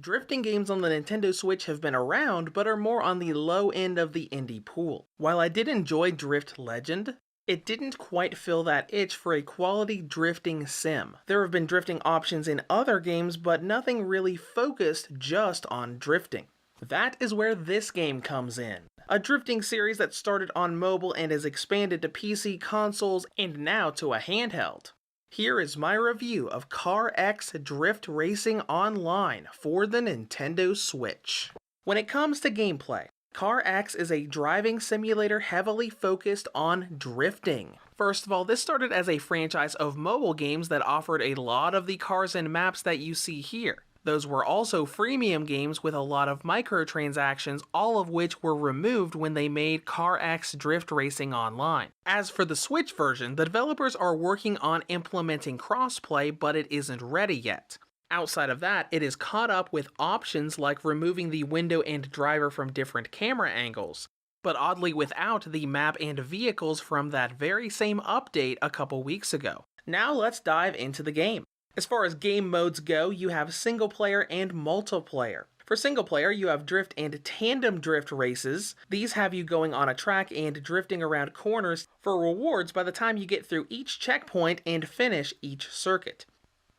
Drifting games on the Nintendo Switch have been around, but are more on the low end of the indie pool. While I did enjoy Drift Legend, it didn't quite fill that itch for a quality drifting sim. There have been drifting options in other games, but nothing really focused just on drifting. That is where this game comes in. A drifting series that started on mobile and has expanded to PC, consoles, and now to a handheld. Here is my review of CarX Drift Racing Online for the Nintendo Switch. When it comes to gameplay, CarX is a driving simulator heavily focused on drifting. First of all, this started as a franchise of mobile games that offered a lot of the cars and maps that you see here. Those were also freemium games with a lot of microtransactions, all of which were removed when they made CarX Drift Racing Online. As for the Switch version, the developers are working on implementing crossplay, but it isn't ready yet. Outside of that, it is caught up with options like removing the window and driver from different camera angles, but oddly without the map and vehicles from that very same update a couple weeks ago. Now let's dive into the game. As far as game modes go, you have single player and multiplayer. For single player, you have drift and tandem drift races. These have you going on a track and drifting around corners for rewards by the time you get through each checkpoint and finish each circuit.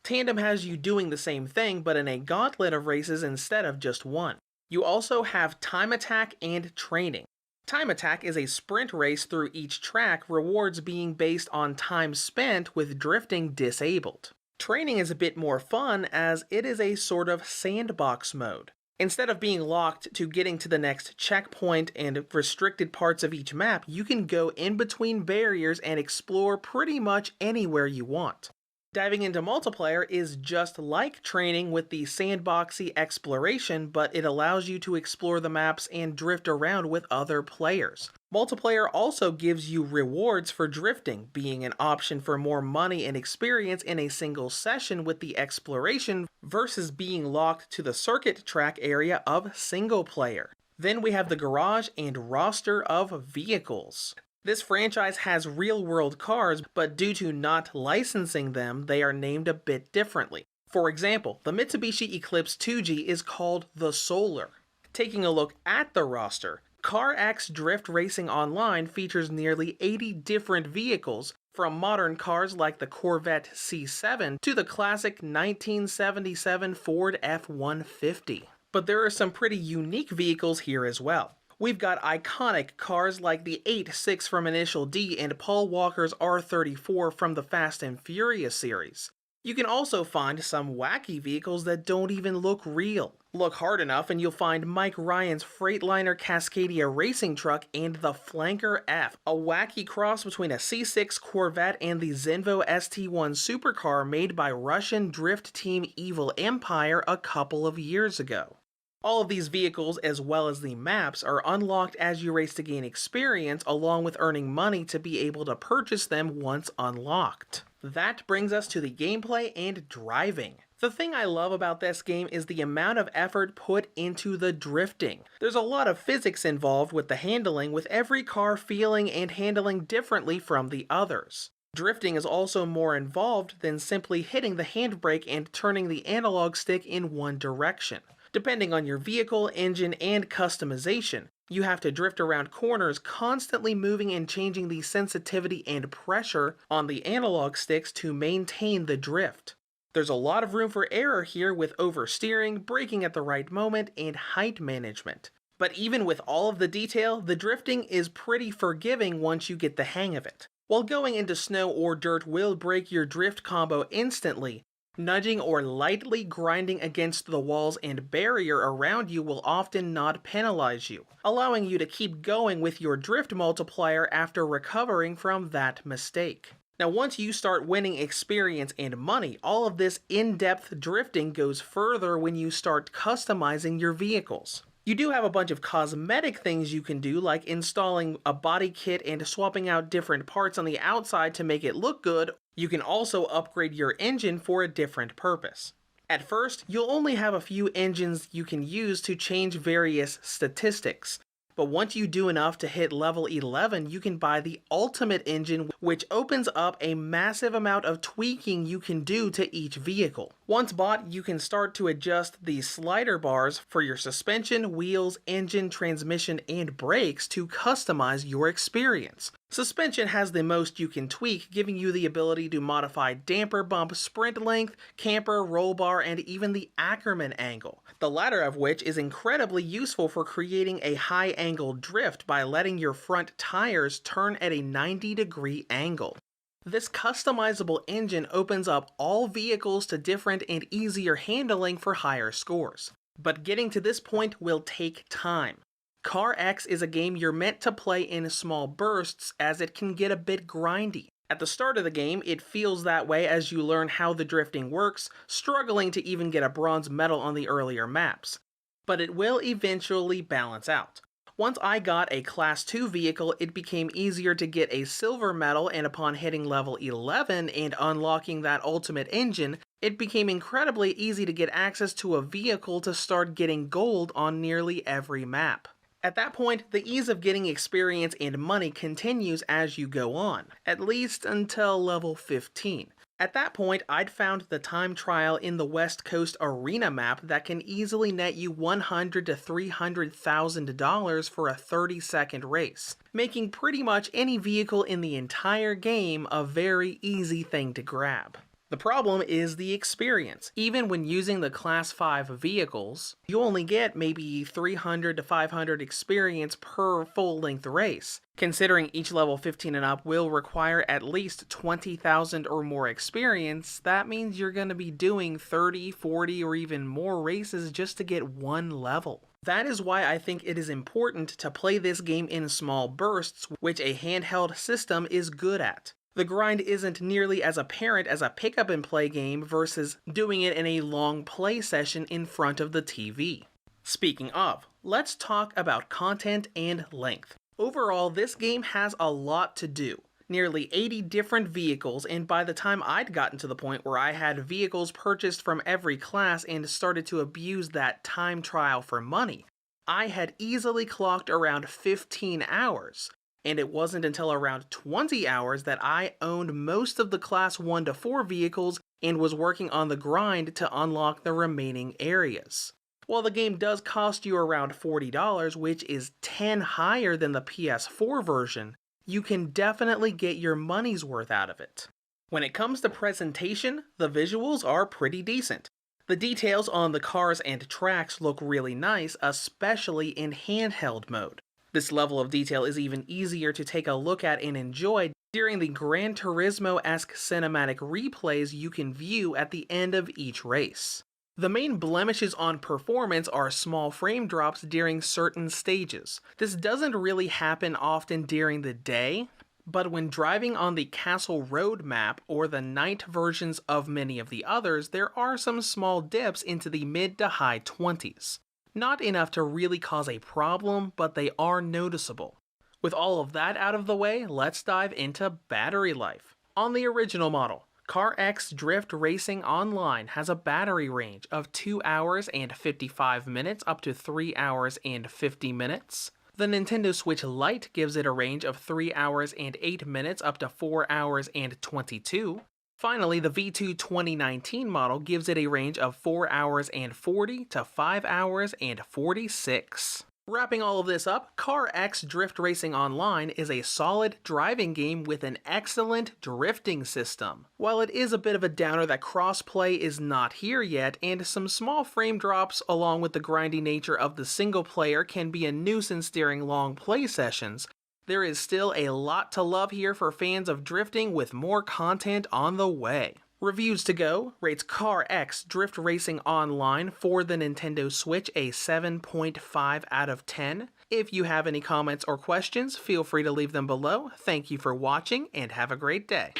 Tandem has you doing the same thing, but in a gauntlet of races instead of just one. You also have time attack and training. Time attack is a sprint race through each track, rewards being based on time spent with drifting disabled. Training is a bit more fun as it is a sort of sandbox mode. Instead of being locked to getting to the next checkpoint and restricted parts of each map, you can go in between barriers and explore pretty much anywhere you want. Diving into multiplayer is just like training with the sandboxy exploration, but it allows you to explore the maps and drift around with other players. Multiplayer also gives you rewards for drifting, being an option for more money and experience in a single session with the exploration versus being locked to the circuit track area of single player. Then we have the garage and roster of vehicles. This franchise has real-world cars, but due to not licensing them, they are named a bit differently. For example, the Mitsubishi Eclipse 2G is called the Solar. Taking a look at the roster, CarX Drift Racing Online features nearly 80 different vehicles, from modern cars like the Corvette C7 to the classic 1977 Ford F-150. But there are some pretty unique vehicles here as well. We've got iconic cars like the 8.6 from Initial D and Paul Walker's R34 from the Fast and Furious series. You can also find some wacky vehicles that don't even look real. Look hard enough and you'll find Mike Ryan's Freightliner Cascadia racing truck and the Flanker F, a wacky cross between a C6 Corvette and the Zenvo ST1 supercar made by Russian drift team Evil Empire a couple of years ago. All of these vehicles, as well as the maps, are unlocked as you race to gain experience, along with earning money to be able to purchase them once unlocked. That brings us to the gameplay and driving. The thing I love about this game is the amount of effort put into the drifting. There's a lot of physics involved with the handling, with every car feeling and handling differently from the others. Drifting is also more involved than simply hitting the handbrake and turning the analog stick in one direction. Depending on your vehicle, engine, and customization, you have to drift around corners, constantly moving and changing the sensitivity and pressure on the analog sticks to maintain the drift. There's a lot of room for error here with oversteering, braking at the right moment, and height management. But even with all of the detail, the drifting is pretty forgiving once you get the hang of it. While going into snow or dirt will break your drift combo instantly, nudging or lightly grinding against the walls and barrier around you will often not penalize you, allowing you to keep going with your drift multiplier after recovering from that mistake. Now once you start winning experience and money, all of this in-depth drifting goes further when you start customizing your vehicles. You do have a bunch of cosmetic things you can do, like installing a body kit and swapping out different parts on the outside to make it look good. You can also upgrade your engine for a different purpose. At first, you'll only have a few engines you can use to change various statistics. But once you do enough to hit level 11, you can buy the Ultimate Engine, which opens up a massive amount of tweaking you can do to each vehicle. Once bought, you can start to adjust the slider bars for your suspension, wheels, engine, transmission, and brakes to customize your experience. Suspension has the most you can tweak, giving you the ability to modify damper bump, sprint length, camper, roll bar, and even the Ackerman angle, the latter of which is incredibly useful for creating a high angle drift by letting your front tires turn at a 90-degree angle. This customizable engine opens up all vehicles to different and easier handling for higher scores. But getting to this point will take time. CarX is a game you're meant to play in small bursts as it can get a bit grindy. At the start of the game, it feels that way as you learn how the drifting works, struggling to even get a bronze medal on the earlier maps. But it will eventually balance out. Once I got a Class 2 vehicle, it became easier to get a silver medal, and upon hitting level 11 and unlocking that ultimate engine, it became incredibly easy to get access to a vehicle to start getting gold on nearly every map. At that point, the ease of getting experience and money continues as you go on, at least until level 15. At that point, I'd found the time trial in the West Coast Arena map that can easily net you $100,000 to $300,000 for a 30-second race, making pretty much any vehicle in the entire game a very easy thing to grab. The problem is the experience. Even when using the Class 5 vehicles, you only get maybe 300 to 500 experience per full-length race. Considering each level 15 and up will require at least 20,000 or more experience, that means you're going to be doing 30, 40, or even more races just to get one level. That is why I think it is important to play this game in small bursts, which a handheld system is good at. The grind isn't nearly as apparent as a pick-up-and-play game versus doing it in a long play session in front of the TV. Speaking of, let's talk about content and length. Overall, this game has a lot to do. Nearly 80 different vehicles, and by the time I'd gotten to the point where I had vehicles purchased from every class and started to abuse that time trial for money, I had easily clocked around 15 hours. And it wasn't until around 20 hours that I owned most of the Class 1 to 4 vehicles and was working on the grind to unlock the remaining areas. While the game does cost you around $40, which is 10 higher than the PS4 version, you can definitely get your money's worth out of it. When it comes to presentation, the visuals are pretty decent. The details on the cars and tracks look really nice, especially in handheld mode. This level of detail is even easier to take a look at and enjoy during the Gran Turismo-esque cinematic replays you can view at the end of each race. The main blemishes on performance are small frame drops during certain stages. This doesn't really happen often during the day, but when driving on the Castle Road map or the night versions of many of the others, there are some small dips into the mid to high 20s. Not enough to really cause a problem, but they are noticeable. With all of that out of the way, let's dive into battery life. On the original model, CarX Drift Racing Online has a battery range of 2 hours and 55 minutes up to 3 hours and 50 minutes. The Nintendo Switch Lite gives it a range of 3 hours and 8 minutes up to 4 hours and 22. Finally, the V2 2019 model gives it a range of 4 hours and 40 to 5 hours and 46. Wrapping all of this up, CarX Drift Racing Online is a solid driving game with an excellent drifting system. While it is a bit of a downer that crossplay is not here yet, and some small frame drops along with the grindy nature of the single player can be a nuisance during long play sessions, there is still a lot to love here for fans of drifting with more content on the way. Reviews to go rates CarX Drift Racing Online for the Nintendo Switch a 7.5 out of 10. If you have any comments or questions, feel free to leave them below. Thank you for watching and have a great day.